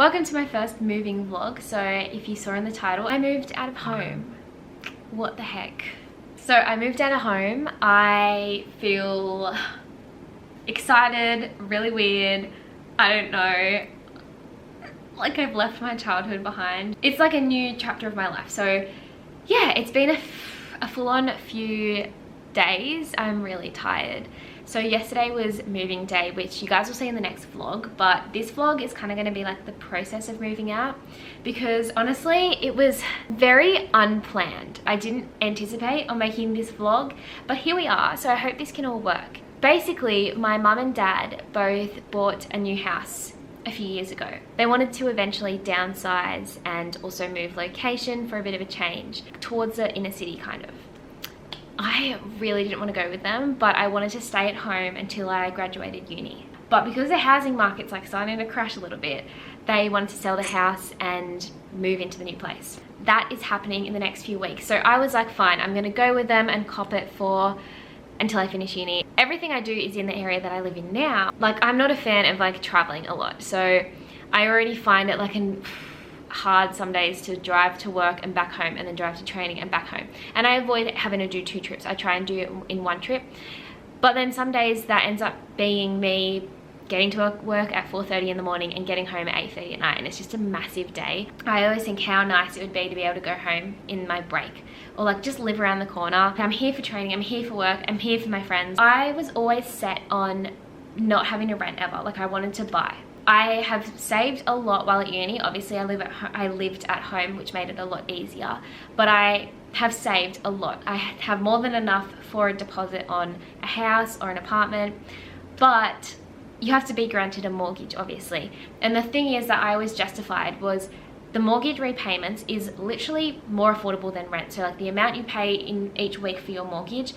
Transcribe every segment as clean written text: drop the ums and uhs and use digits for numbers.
Welcome to my first moving vlog. So if you saw in the title, I moved out of home. What the heck? So I moved out of home. I feel excited, really weird. I don't know. Like I've left my childhood behind. It's like a new chapter of my life. So yeah, it's been a full-on few days. I'm really tired. So yesterday was moving day, which you guys will see in the next vlog, but this vlog is kind of going to be like the process of moving out, because honestly it was very unplanned. I didn't anticipate on making this vlog, but here we are. So I hope this can all work. Basically, my mum and dad both bought a new house a few years ago. They wanted to eventually downsize and also move location for a bit of a change towards the inner city kind of. I really didn't want to go with them, but I wanted to stay at home until I graduated uni. But because the housing market's like starting to crash a little bit, they wanted to sell the house and move into the new place. That is happening in the next few weeks. So I was like, fine, I'm gonna go with them and cop it for until I finish uni. Everything I do is in the area that I live in now. Like, I'm not a fan of like traveling a lot. So I already find it like hard some days to drive to work and back home, and then drive to training and back home. And I avoid having to do 2 trips. I try and do it in 1 trip. But then some days that ends up being me getting to work at 4:30 in the morning and getting home at 8:30 at night, and it's just a massive day. I always think how nice it would be to be able to go home in my break, or like just live around the corner. I'm here for training, I'm here for work, I'm here for my friends. I was always set on not having to rent ever. Like, I wanted to buy. I have saved a lot while at uni. Obviously I lived at home, which made it a lot easier, but I have saved a lot. I have more than enough for a deposit on a house or an apartment, but you have to be granted a mortgage, obviously. And the thing is that I always justified was the mortgage repayments is literally more affordable than rent. So like the amount you pay in each week for your mortgage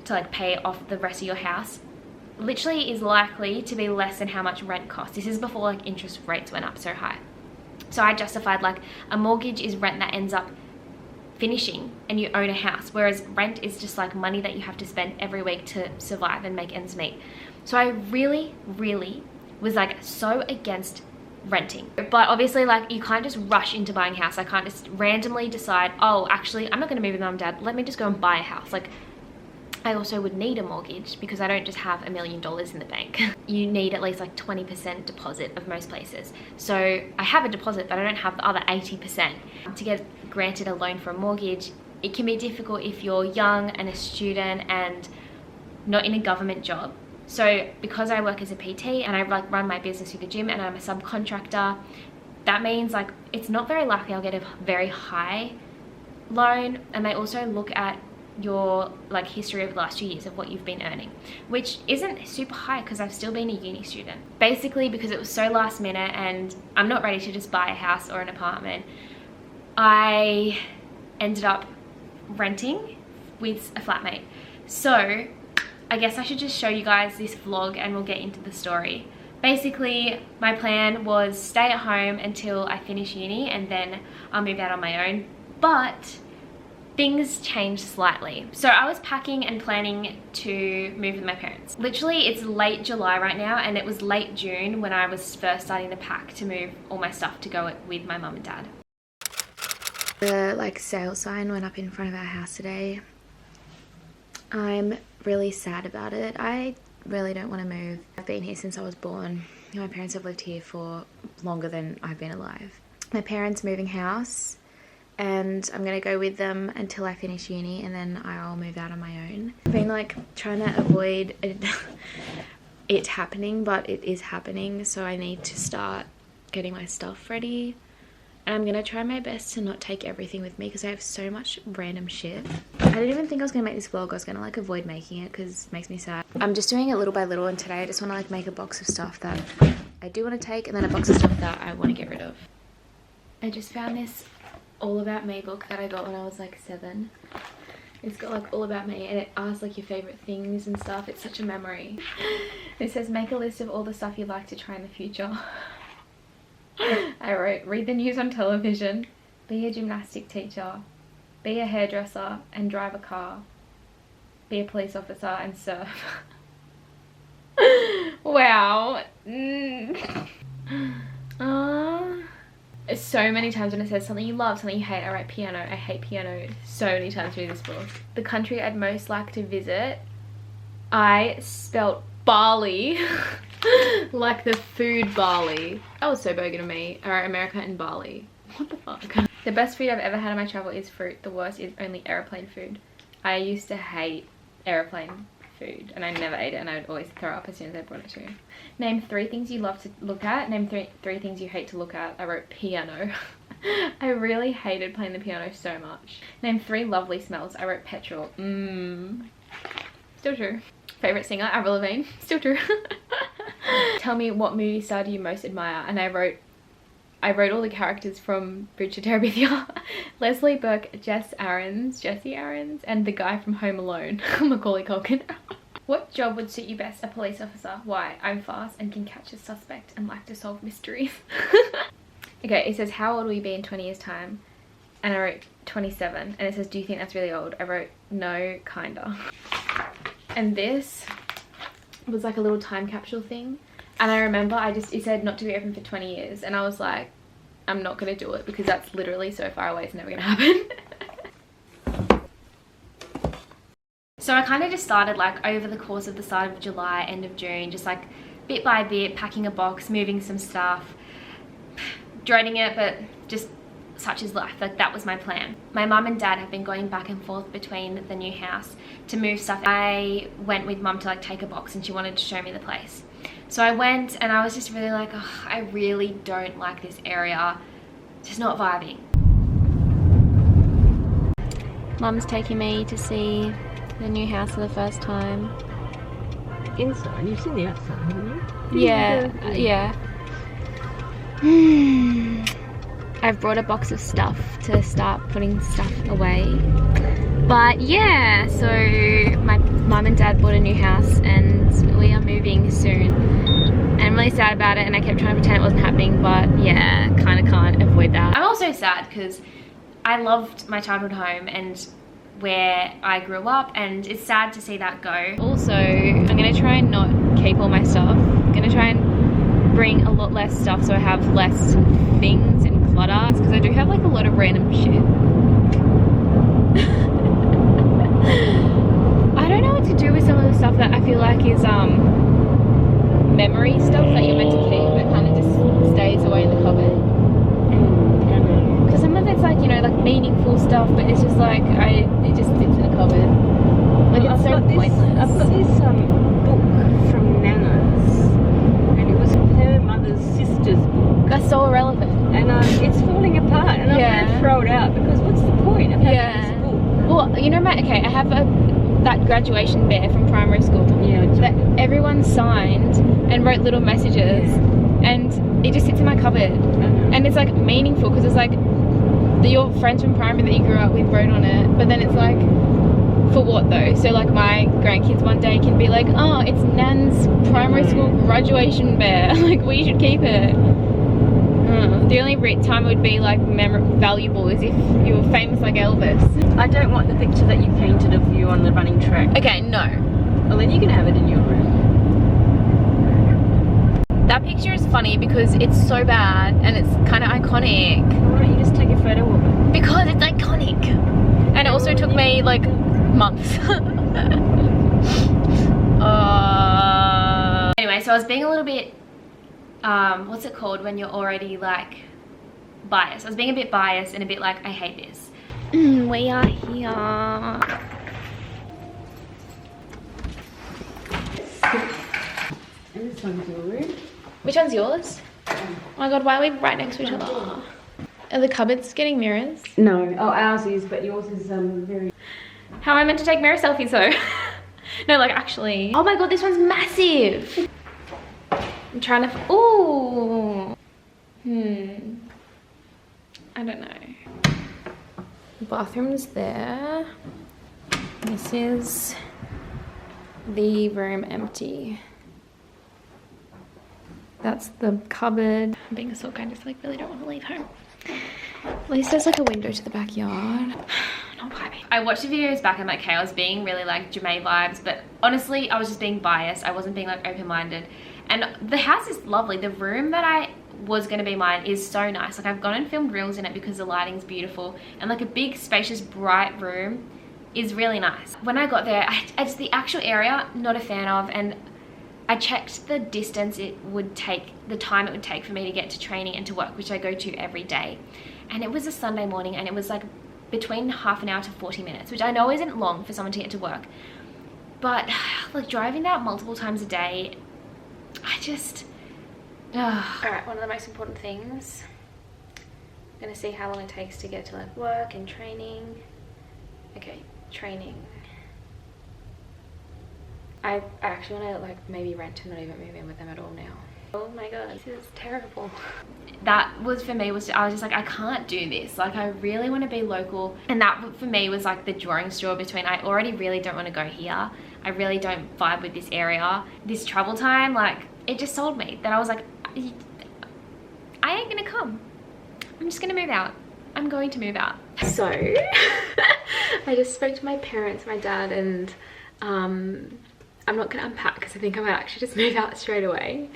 to like pay off the rest of your house literally is likely to be less than how much rent costs. This is before like interest rates went up so high. So I justified like a mortgage is rent that ends up finishing and you own a house, whereas rent is just like money that you have to spend every week to survive and make ends meet. So I really was like so against renting. But obviously like you can't just rush into buying a house. I can't just randomly decide, oh actually I'm not going to move with mum and dad, let me just go and buy a house. Like, I also would need a mortgage because I don't just have $1 million in the bank. You need at least like 20% deposit of most places. So I have a deposit, but I don't have the other 80%. To get granted a loan for a mortgage, it can be difficult if you're young and a student and not in a government job. So because I work as a PT and I like run my business through the gym and I'm a subcontractor, that means like it's not very likely I'll get a very high loan. And they also look at your like history over the last 2 years of what you've been earning, which isn't super high because I've still been a uni student. Basically because it was so last minute and I'm not ready to just buy a house or an apartment, I ended up renting with a flatmate. So I guess I should just show you guys this vlog and we'll get into the story. Basically my plan was stay at home until I finish uni and then I'll move out on my own, but things changed slightly. So I was packing and planning to move with my parents. Literally it's late July right now, and it was late June when I was first starting to pack to move all my stuff to go with my mum and dad. The like sale sign went up in front of our house today. I'm really sad about it. I really don't want to move. I've been here since I was born. My parents have lived here for longer than I've been alive. My parents moving house, and I'm gonna go with them until I finish uni and then I'll move out on my own. I've been like trying to avoid it happening, but it is happening, so I need to start getting my stuff ready. And I'm gonna try my best to not take everything with me because I have so much random shit. I didn't even think I was gonna make this vlog. I was gonna like avoid making it because it makes me sad. I'm just doing it little by little, and today I just wanna like make a box of stuff that I do wanna take and then a box of stuff that I wanna get rid of. I just found this All About Me book that I got when I was like 7. It's got like all about me and it asks like your favorite things and stuff. It's such a memory. It says make a list of all the stuff you'd like to try in the future. I wrote read the news on television, be a gymnastic teacher, be a hairdresser and drive a car, be a police officer and surf. Wow. so many times when it says something you love, something you hate, I write piano. I hate piano so many times reading this book. The country I'd most like to visit, I spelt Bali like the food Bali. That was so bogan of me. Alright, America and Bali. What the fuck? The best food I've ever had on my travel is fruit. The worst is only airplane food. I used to hate airplane food and I never ate it, and I would always throw up as soon as I brought it to you. Name 3 things you love to look at. Name three things you hate to look at. I wrote piano. I really hated playing the piano so much. Name 3 lovely smells. I wrote petrol. Still true. Favorite singer, Avril Lavigne. Still true. Tell me what movie star do you most admire, and I wrote all the characters from Bridge to Terabithia. Leslie Burke, Jesse Aarons, and the guy from Home Alone, Macaulay Culkin. What job would suit you best? A police officer. Why? I'm fast and can catch a suspect and like to solve mysteries. Okay, it says, how old will you be in 20 years time? And I wrote 27. And it says, do you think that's really old? I wrote, no, kinda. And this was like a little time capsule thing. And I remember it said not to be open for 20 years. And I was like, I'm not going to do it because that's literally so far away. It's never going to happen. So I kind of just started like over the course of the start of July, end of June, just like bit by bit, packing a box, moving some stuff, dreading it, but just such is life. Like that was my plan. My mum and dad have been going back and forth between the new house to move stuff. I went with mum to like take a box and she wanted to show me the place. So I went and I was just really like, oh, I really don't like this area. Just not vibing. Mum's taking me to see the new house for the first time. Inside? You've seen the outside, haven't you? Yeah. I've brought a box of stuff to start putting stuff away. But yeah, so my mum and dad bought a new house and we are moving soon. And I'm really sad about it, and I kept trying to pretend it wasn't happening, but yeah, kind of can't avoid that. I'm also sad because I loved my childhood home and where I grew up, and it's sad to see that go. Also, I'm going to try and not keep all my stuff. I'm going to try and bring a lot less stuff so I have less things and clutter, because I do have like a lot of random shit. I don't know what to do with some of the stuff that I feel like is memory stuff that you're meant to keep, but kind of just stays away in the cupboard. Because some of it's like, you know, like meaningful stuff, but it's just like it just sits in a cupboard. Like it's so pointless. I've got this book from Nana's, and it was her mother's sister's book. That's so irrelevant. And it's falling apart, and I'm going to throw it out because what's the point of having this book? Well, you know, I have that graduation bear from primary school that everyone signed and wrote little messages, and it just sits in my cupboard. And it's like meaningful because it's like your friends from primary that you grew up with wrote on it, but then it's like, for what though? So like my grandkids one day can be like, oh, it's Nan's primary school graduation bear, like we should keep it. The only time it would be like valuable is if you were famous like Elvis. I don't want the picture that you painted of you on the running track. Okay, no. Well, then you can have it in your room. That picture is funny because it's so bad and it's kind of iconic. Why don't you just take a photo of it? Because it's iconic. And it also took me like months. Anyway, so I was being a little bit, what's it called when you're already like biased? I was being a bit biased and a bit like, I hate this. We are here. And this one's your room. Which one's yours? Oh my god, why are we right next to each other? Are the cupboards getting mirrors? No. Oh, ours is, but yours is very... How am I meant to take mirror selfies though? No, like actually. Oh my god, this one's massive. I'm trying to... Ooh. I don't know. The bathroom's there. This is the room empty. That's the cupboard. I'm being a stalker, I just like really don't want to leave home. At least there's like a window to the backyard. Not vibing. I watched the videos back, I'm like, okay, I was being really like Jamae vibes, but honestly, I was just being biased. I wasn't being like open-minded. And the house is lovely. The room that I was going to be mine is so nice. Like I've gone and filmed reels in it because the lighting's beautiful, and like a big spacious bright room is really nice. When I got there, it's the actual area, not a fan of, and I checked the distance it would take, the time it would take for me to get to training and to work, which I go to every day. And it was a Sunday morning, and it was like between half an hour to 40 minutes, which I know isn't long for someone to get to work. But like driving that multiple times a day, I just... Alright, one of the most important things. I'm gonna see how long it takes to get to like work and training. Okay, training. I actually want to like maybe rent and not even move in with them at all now. Oh my god, this is terrible. That was for me, I was just like, I can't do this. Like I really want to be local, and that for me was like the drawing straw between, I already really don't want to go here. I really don't vibe with this area. This travel time, like it just sold me that I was like, I ain't gonna come. I'm just gonna move out. I'm going to move out. So I just spoke to my parents, my dad, and I'm not gonna unpack because I think I might actually just move out straight away.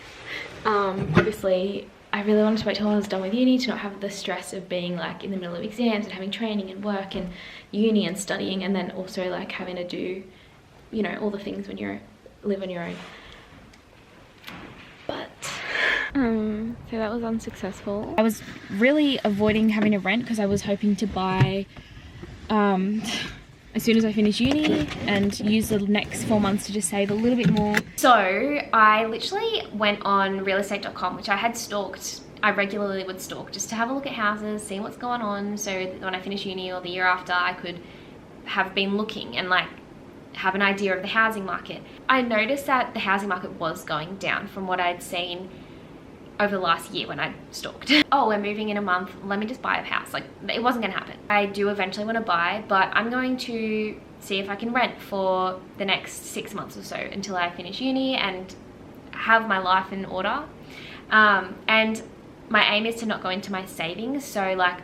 Obviously I really wanted to wait till I was done with uni to not have the stress of being like in the middle of exams and having training and work and uni and studying, and then also like having to do, you know, all the things when you live on your own. But so that was unsuccessful. I was really avoiding having to rent because I was hoping to buy as soon as I finish uni and use the next 4 months to just save a little bit more. So I literally went on realestate.com, which I had stalked. I regularly would stalk just to have a look at houses, see what's going on, so that when I finish uni or the year after, I could have been looking and like have an idea of the housing market. I noticed that the housing market was going down from what I'd seen over the last year when I stalked. Oh, we're moving in a month, let me just buy a house. Like, it wasn't gonna happen. I do eventually want to buy, but I'm going to see if I can rent for the next 6 months or so until I finish uni and have my life in order. And my aim is to not go into my savings, so like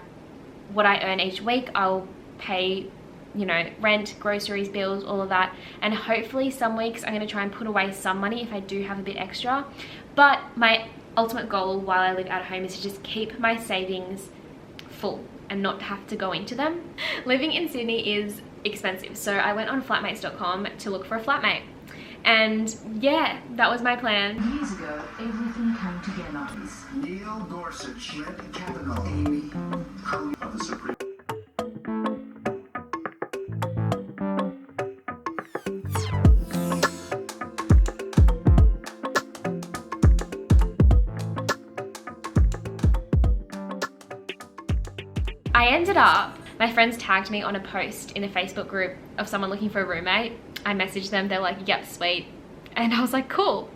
what I earn each week, I'll pay, you know, rent, groceries, bills, all of that. And hopefully some weeks I'm going to try and put away some money if I do have a bit extra. But my ultimate goal while I live out of home is to just keep my savings full and not have to go into them. Living in Sydney is expensive, so I went on flatmates.com to look for a flatmate. And yeah, that was my plan. Years ago, everything came together. Neil Gorsuch, Red Kavanaugh, Amy of the Supreme. I ended up, my friends tagged me on a post in a Facebook group of someone looking for a roommate. I messaged them, they're like, yep, sweet. And I was like, cool.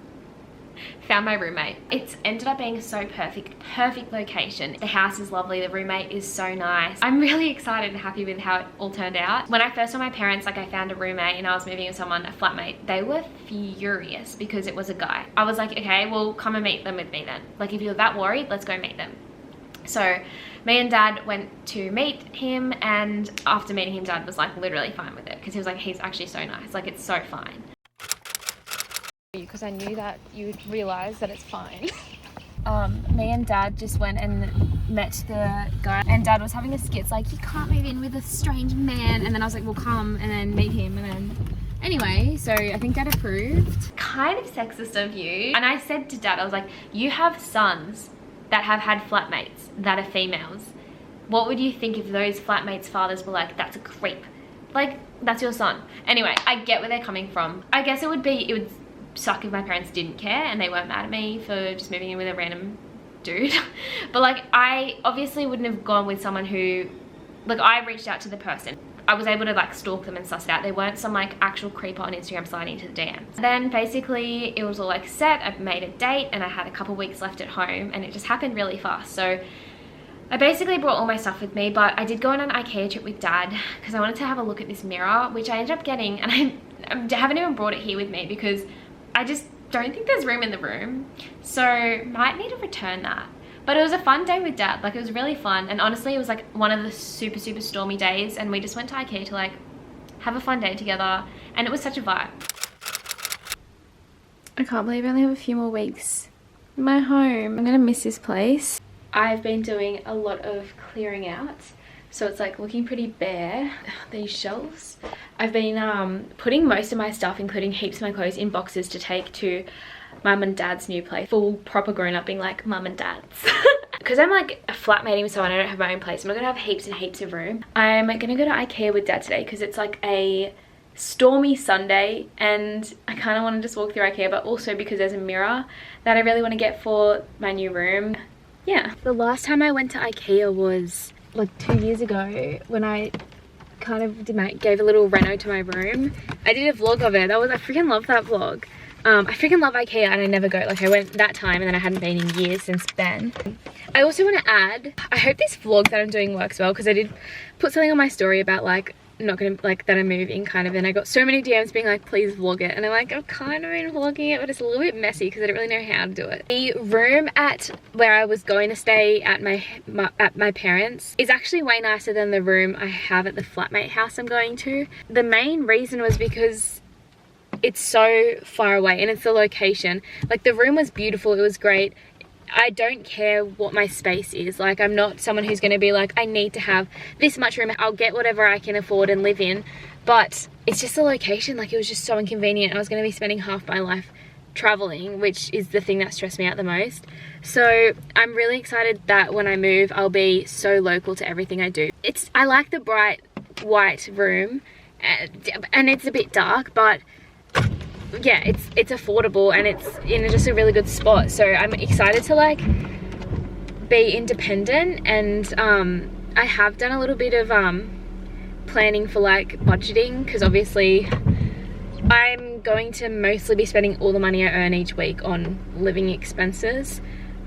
Found my roommate. It's ended up being so perfect location. The house is lovely, the roommate is so nice. I'm really excited and happy with how it all turned out. When I first told my parents like I found a roommate and I was moving with someone, a flatmate, they were furious because it was a guy. I was like, okay, well come and meet them with me then. Like if you're that worried, let's go meet them. So me and dad went to meet him, and after meeting him, dad was like literally fine with it because he was like, he's actually so nice, like it's so fine. Because I knew that you would realize that it's fine. Me and dad just went and met the guy, and dad was having a skits like, you can't move in with a strange man, and then I was like, well come and then meet him, and then anyway, so I think dad approved. Kind of sexist of you. And I said to dad, I was like, you have sons that have had flatmates that are females. What would you think if those flatmates' fathers were like, that's a creep? Like, that's your son. Anyway, I get where they're coming from. I guess it would suck if my parents didn't care and they weren't mad at me for just moving in with a random dude. But like, I obviously wouldn't have gone with someone who, like, I reached out to the person. I was able to like stalk them and suss it out. They weren't some like actual creeper on Instagram sliding into the DMs. Then basically it was all like set, I made a date and I had a couple weeks left at home, and it just happened really fast. So I basically brought all my stuff with me, but I did go on an IKEA trip with dad because I wanted to have a look at this mirror, which I ended up getting, and I haven't even brought it here with me because I just don't think there's room in the room. So might need to return that. But it was a fun day with dad, like it was really fun. And honestly, it was like one of the super stormy days, and we just went to IKEA to like have a fun day together, and it was such a vibe. I can't believe I only have a few more weeks my home. I'm gonna miss this place. I've been doing a lot of clearing out, so it's like looking pretty bare. These shelves. I've been putting most of my stuff, including heaps of my clothes, in boxes to take to mum and dad's new place. Full proper grown up being like mum and dad's. Because I'm like flatmating with someone, I don't have my own place. I'm not gonna have heaps and heaps of room. I'm gonna go to IKEA with dad today because it's like a stormy Sunday and I kind of want to just walk through IKEA, but also because there's a mirror that I really want to get for my new room. Yeah. The last time I went to IKEA was like 2 years ago when I kind of gave a little reno to my room. I did a vlog of it. I freaking love that vlog. I freaking love IKEA and I never go. Like I went that time and then I hadn't been in years since then. I also want to add, I hope this vlog that I'm doing works well because I did put something on my story about like not gonna, like that I'm moving kind of, and I got so many DMs being like please vlog it, and I'm like I've kind of been vlogging it but it's a little bit messy because I don't really know how to do it. The room at where I was going to stay at my parents is actually way nicer than the room I have at the flatmate house I'm going to. The main reason was because it's so far away and it's the location. Like the room was beautiful, it was great. I don't care what my space is. Like I'm not someone who's going to be like I need to have this much room, I'll get whatever I can afford and live in, but it's just the location. Like it was just so inconvenient. I was going to be spending half my life traveling, which is the thing that stressed me out the most. So I'm really excited that when I move I'll be so local to everything I do. I like the bright white room and it's a bit dark, but yeah, it's affordable and it's in just a really good spot. So I'm excited to like be independent, and I have done a little bit of planning for like budgeting, because obviously I'm going to mostly be spending all the money I earn each week on living expenses,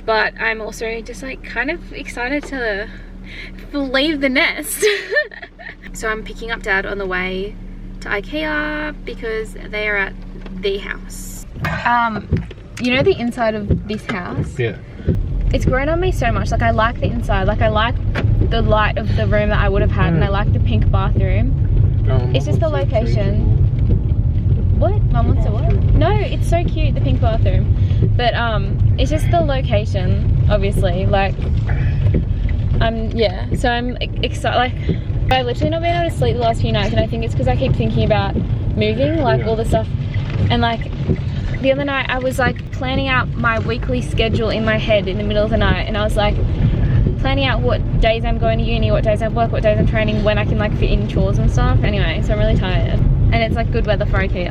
but I'm also just like kind of excited to leave the nest. So I'm picking up dad on the way to IKEA because they are at the house. You know the inside of this house? Yeah. It's grown on me so much. Like I like the inside. Like I like the light of the room that I would have had, and I like the pink bathroom. It's just the location. What? Mum wants to what? No, it's so cute, the pink bathroom. But it's just the location, obviously. Like yeah. So I'm excited. Like I've literally not been able to sleep the last few nights, and I think it's because I keep thinking about moving, like all the stuff. And like the other night I was like planning out my weekly schedule in my head in the middle of the night, and I was like planning out what days I'm going to uni, what days I work, what days I'm training, when I can like fit in chores and stuff. Anyway, so I'm really tired, and it's like good weather for IKEA.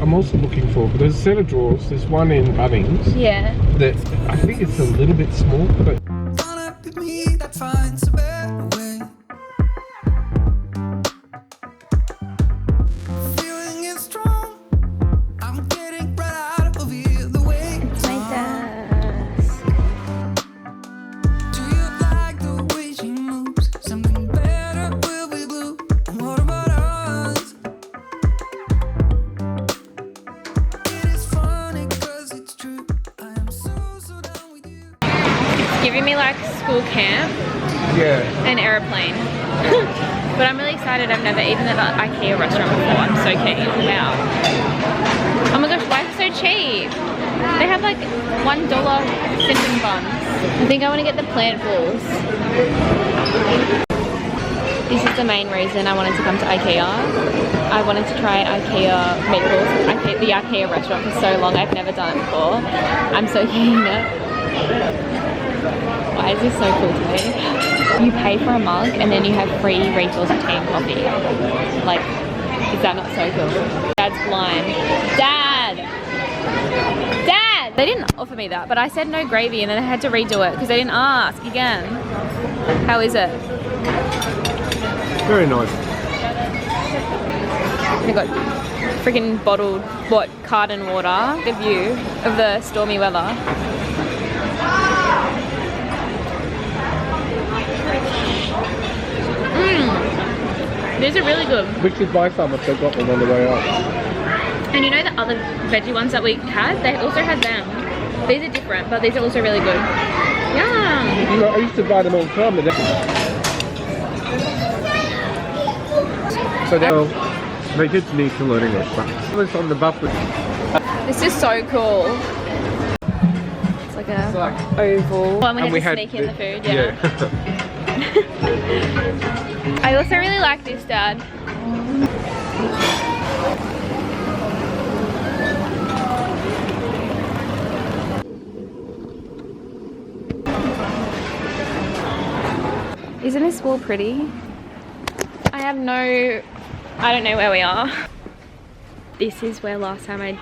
I'm also looking for, there's a set of drawers, there's one in Bunnings. Yeah. That I think it's a little bit small, but Giving me like school camp, yeah, an aeroplane. But I'm really excited. I've never eaten at an IKEA restaurant before. I'm so keen. Wow. Oh my gosh, why is it so cheap? They have like $1 cinnamon buns. I think I want to get the plant balls. This is the main reason I wanted to come to IKEA. I wanted to try IKEA meatballs, the IKEA restaurant, for so long. I've never done it before. I'm so keen. Why is this so cool to me? You pay for a mug and then you have free refills of tea and coffee. Like, is that not so cool? Dad's blind. Dad! Dad! They didn't offer me that, but I said no gravy and then I had to redo it because they didn't ask again. How is it? very nice. They got freaking bottled, carton water. The view of the stormy weather. These are really good. We should buy some if they've got them on the way up. And you know the other veggie ones that we had? They also had them. These are different, but these are also really good. Yum! You know, I used to buy them all the time. So now, they did need to learning restaurant. It's on the buffet. This is so cool. like a oval. Well, and we had to sneak in the food, yeah. I also really like this, Dad. Isn't this wall pretty? I don't know where we are. This is where last time I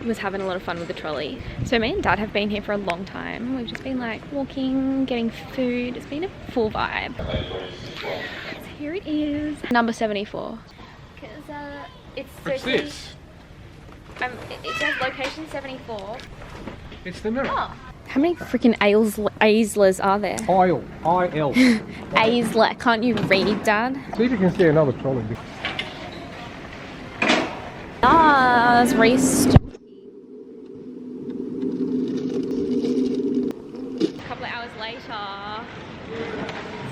was having a lot of fun with the trolley. So me and Dad have been here for a long time. We've just been like walking, getting food. It's been a full vibe. So here it is. Number 74. Because What's this? it says location 74. It's the mirror. Oh. How many freaking Aislers are there? Aisle. I-L. Aisler. Can't you read, Dad? See if you can see another trolley. Ah, it's restocking. A couple of hours later,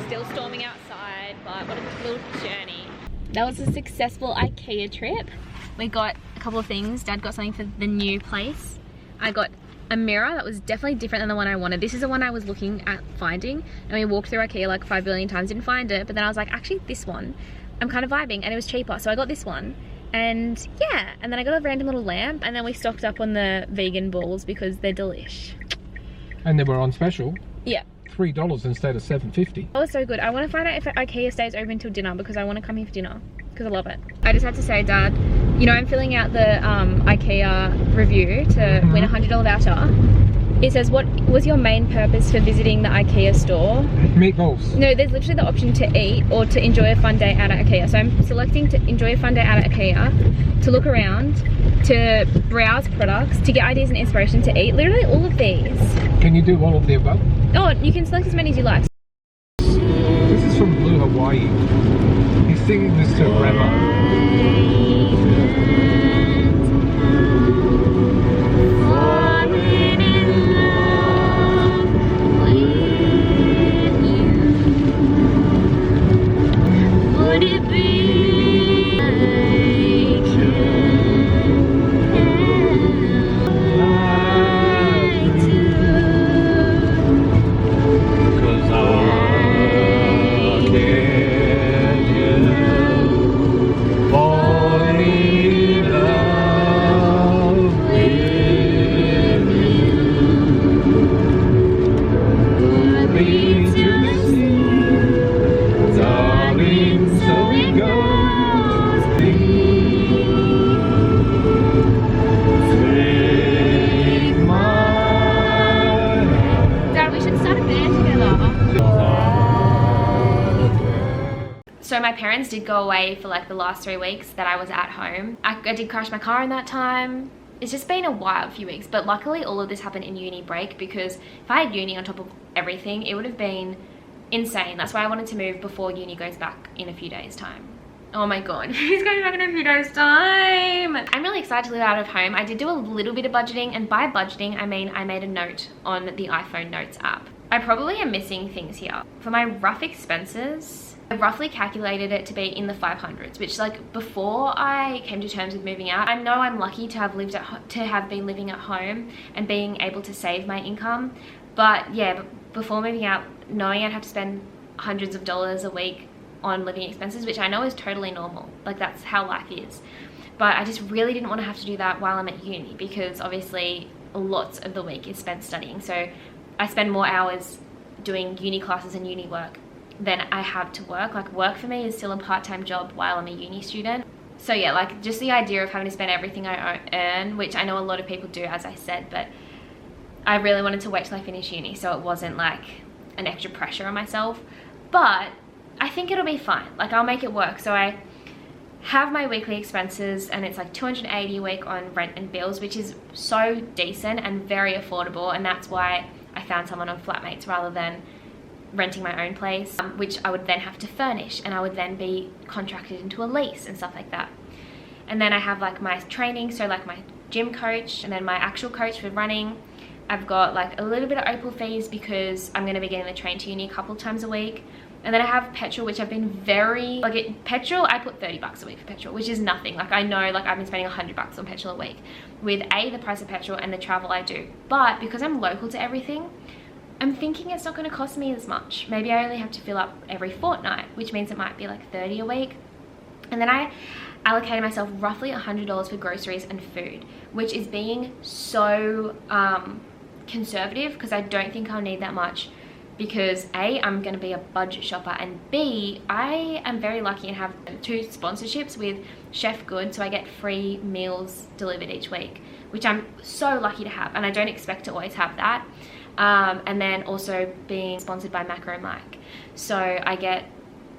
still storming outside, but what a little journey. That was a successful IKEA trip. We got a couple of things. Dad got something for the new place. I got a mirror that was definitely different than the one I wanted. This is the one I was looking at finding, and we walked through IKEA like 5 billion times, didn't find it, but then I was like, actually this one, I'm kind of vibing, and it was cheaper, so I got this one. And yeah, and then I got a random little lamp, and then we stocked up on the vegan balls because they're delish. And they were on special. Yeah. $3 instead of $7.50. That was so good. I want to find out if IKEA stays open till dinner because I want to come here for dinner because I love it. I just had to say, Dad, you know I'm filling out the IKEA review to win a $100 voucher. It says, what was your main purpose for visiting the IKEA store? Meatballs. No, there's literally the option to eat or to enjoy a fun day out at IKEA. So I'm selecting to enjoy a fun day out at IKEA, to look around, to browse products, to get ideas and inspiration, to eat. Literally all of these. Can you do all of the above? Oh, you can select as many as you like. This is from Blue Hawaii. He's singing this to Rema. So my parents did go away for like the last 3 weeks that I was at home. I did crash my car in that time. It's just been a wild few weeks, but luckily all of this happened in uni break because if I had uni on top of everything, it would have been insane. That's why I wanted to move before uni goes back in a few days' time. Oh my god, he's going back in a few days' time. I'm really excited to live out of home. I did do a little bit of budgeting, and by budgeting I mean I made a note on the iPhone Notes app. I probably am missing things here. For my rough expenses, I roughly calculated it to be in the 500s, which like before I came to terms with moving out, I know I'm lucky to have been living at home and being able to save my income. But yeah, before moving out, knowing I'd have to spend hundreds of dollars a week on living expenses, which I know is totally normal, like that's how life is. But I just really didn't want to have to do that while I'm at uni because obviously lots of the week is spent studying. So I spend more hours doing uni classes and uni work than I have to work. Like work for me is still a part-time job while I'm a uni student. So yeah, like just the idea of having to spend everything I earn, which I know a lot of people do, as I said, but I really wanted to wait till I finish uni so it wasn't like an extra pressure on myself. But I think it'll be fine. Like I'll make it work. So I have my weekly expenses and it's like $280 a week on rent and bills, which is so decent and very affordable, and that's why I found someone on flatmates rather than renting my own place, which I would then have to furnish, and I would then be contracted into a lease and stuff like that. And then I have like my training, so like my gym coach and then my actual coach for running, I've got like a little bit of Opal fees because I'm going to be getting the train to uni a couple times a week. And then I have petrol, which I've been very, like petrol, I put 30 bucks a week for petrol, which is nothing. Like I know, like I've been spending 100 bucks on petrol a week with the price of petrol and the travel I do. But because I'm local to everything, I'm thinking it's not going to cost me as much. Maybe I only have to fill up every fortnight, which means it might be like 30 a week. And then I allocated myself roughly $100 for groceries and food, which is being so conservative because I don't think I'll need that much, because A, I'm going to be a budget shopper, and B, I am very lucky and have 2 sponsorships with Chef Good, so I get free meals delivered each week, which I'm so lucky to have, and I don't expect to always have that. And then also being sponsored by MACROMIKE, so I get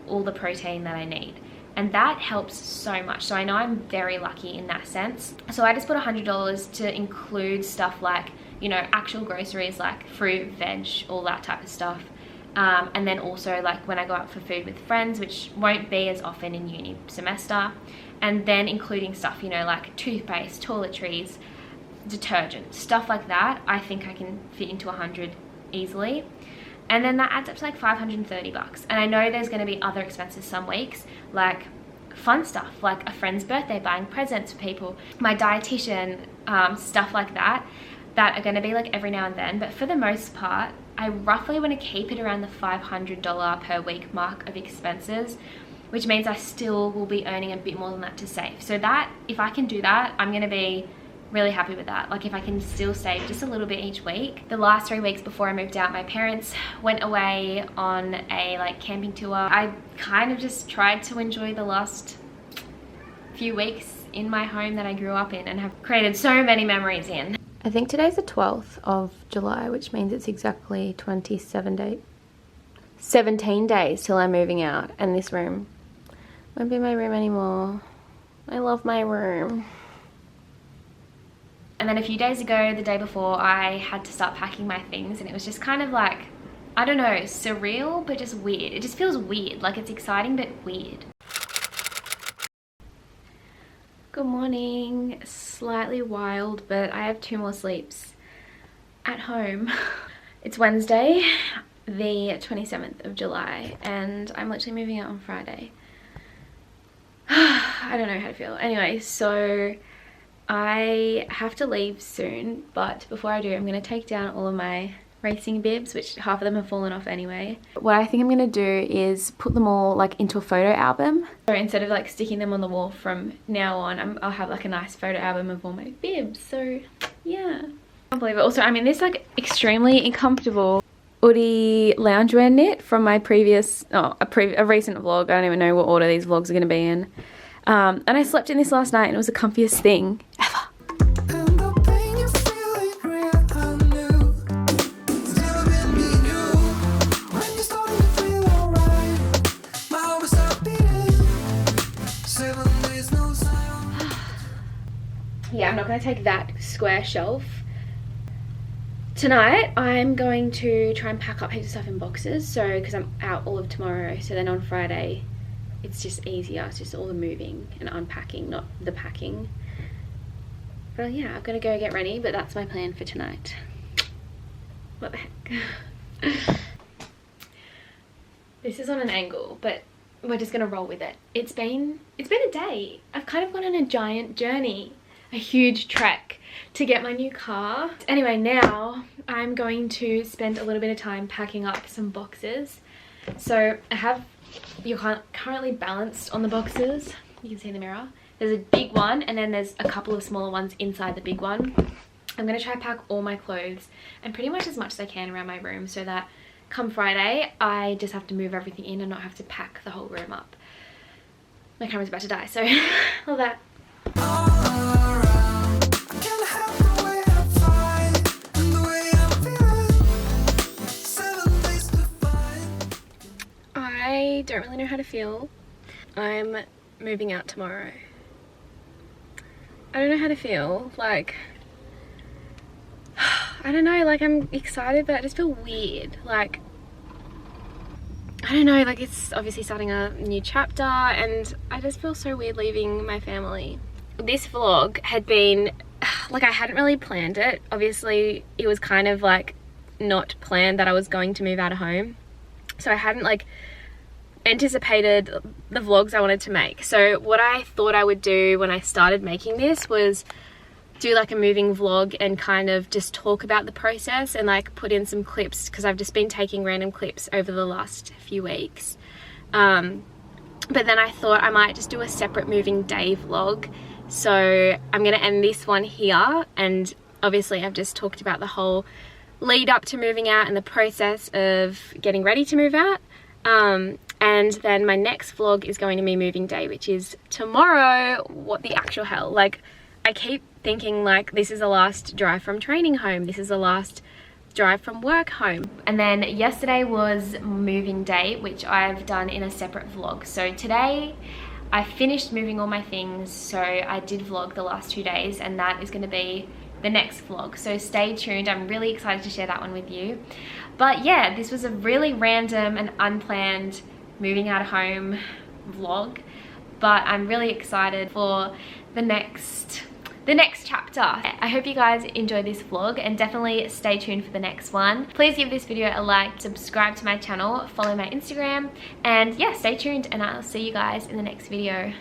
all the protein that I need, and that helps so much. So I know I'm very lucky in that sense. So I just put $100 to include stuff like, you know, actual groceries like fruit, veg, all that type of stuff. And then also like when I go out for food with friends, which won't be as often in uni semester. And then including stuff, you know, like toothpaste, toiletries, detergent, stuff like that. I think I can fit into 100 easily. And then that adds up to like 530 bucks. And I know there's going to be other expenses some weeks, like fun stuff, like a friend's birthday, buying presents for people, my dietitian, stuff like that are going to be like every now and then. But for the most part, I roughly want to keep it around the $500 per week mark of expenses, which means I still will be earning a bit more than that to save. So that, if I can do that, I'm going to be really happy with that. Like if I can still save just a little bit each week. The last 3 weeks before I moved out, my parents went away on a like camping tour. I kind of just tried to enjoy the last few weeks in my home that I grew up in and have created so many memories in. I think today's the 12th of July, which means it's exactly 17 days till I'm moving out, and this room won't be my room anymore. I love my room. And then a few days ago, the day before, I had to start packing my things, and it was just kind of like, I don't know, surreal, but just weird. It just feels weird, like it's exciting but weird. Good morning. Slightly wild, but I have 2 more sleeps at home. It's Wednesday, the 27th of July, and I'm literally moving out on Friday. I don't know how to feel. Anyway, so I have to leave soon, but before I do, I'm going to take down all of my racing bibs, which half of them have fallen off anyway. What I think I'm going to do is put them all like into a photo album. So instead of like sticking them on the wall from now on, I'll have like a nice photo album of all my bibs. So yeah, I can't believe it. Also, I'm in this like extremely uncomfortable hoodie loungewear knit from my previous, a recent vlog. I don't even know what order these vlogs are going to be in. And I slept in this last night and it was the comfiest thing ever. Yeah, I'm not going to take that square shelf. Tonight, I'm going to try and pack up heaps of stuff in boxes, so because I'm out all of tomorrow, so then on Friday, it's just easier. It's just all the moving and unpacking, not the packing. But yeah, I'm going to go get ready, but that's my plan for tonight. What the heck? This is on an angle, but we're just going to roll with it. It's been a day. I've kind of gone on a giant journey. A huge trek to get my new car. Anyway, now I'm going to spend a little bit of time packing up some boxes. So I have, you're currently balanced on the boxes. You can see in the mirror. There's a big one and then there's a couple of smaller ones inside the big one. I'm going to try to pack all my clothes and pretty much as much as I can around my room so that come Friday I just have to move everything in and not have to pack the whole room up. My camera's about to die, so all that. I don't really know how to feel. I'm moving out tomorrow. I don't know how to feel. Like, I don't know, like I'm excited, but I just feel weird. Like, I don't know, like it's obviously starting a new chapter and I just feel so weird leaving my family. This vlog had been like I hadn't really planned it. Obviously it was kind of like not planned that I was going to move out of home, so I hadn't like anticipated the vlogs I wanted to make. So what I thought I would do when I started making this was do like a moving vlog and kind of just talk about the process and like put in some clips, because I've just been taking random clips over the last few weeks. But then I thought I might just do a separate moving day vlog. So I'm going to end this one here, and obviously I've just talked about the whole lead up to moving out and the process of getting ready to move out. And then my next vlog is going to be moving day, which is tomorrow. What the actual hell? Like, I keep thinking like this is the last drive from training home, this is the last drive from work home. And then yesterday was moving day, which I've done in a separate vlog. So today I finished moving all my things, so I did vlog the last 2 days, and that is going to be the next vlog, so stay tuned. I'm really excited to share that one with you. But yeah, this was a really random and unplanned moving out of home vlog, but I'm really excited for the next chapter. I hope you guys enjoyed this vlog, and definitely stay tuned for the next one. Please give this video a like, subscribe to my channel, follow my Instagram, and yeah, stay tuned, and I'll see you guys in the next video.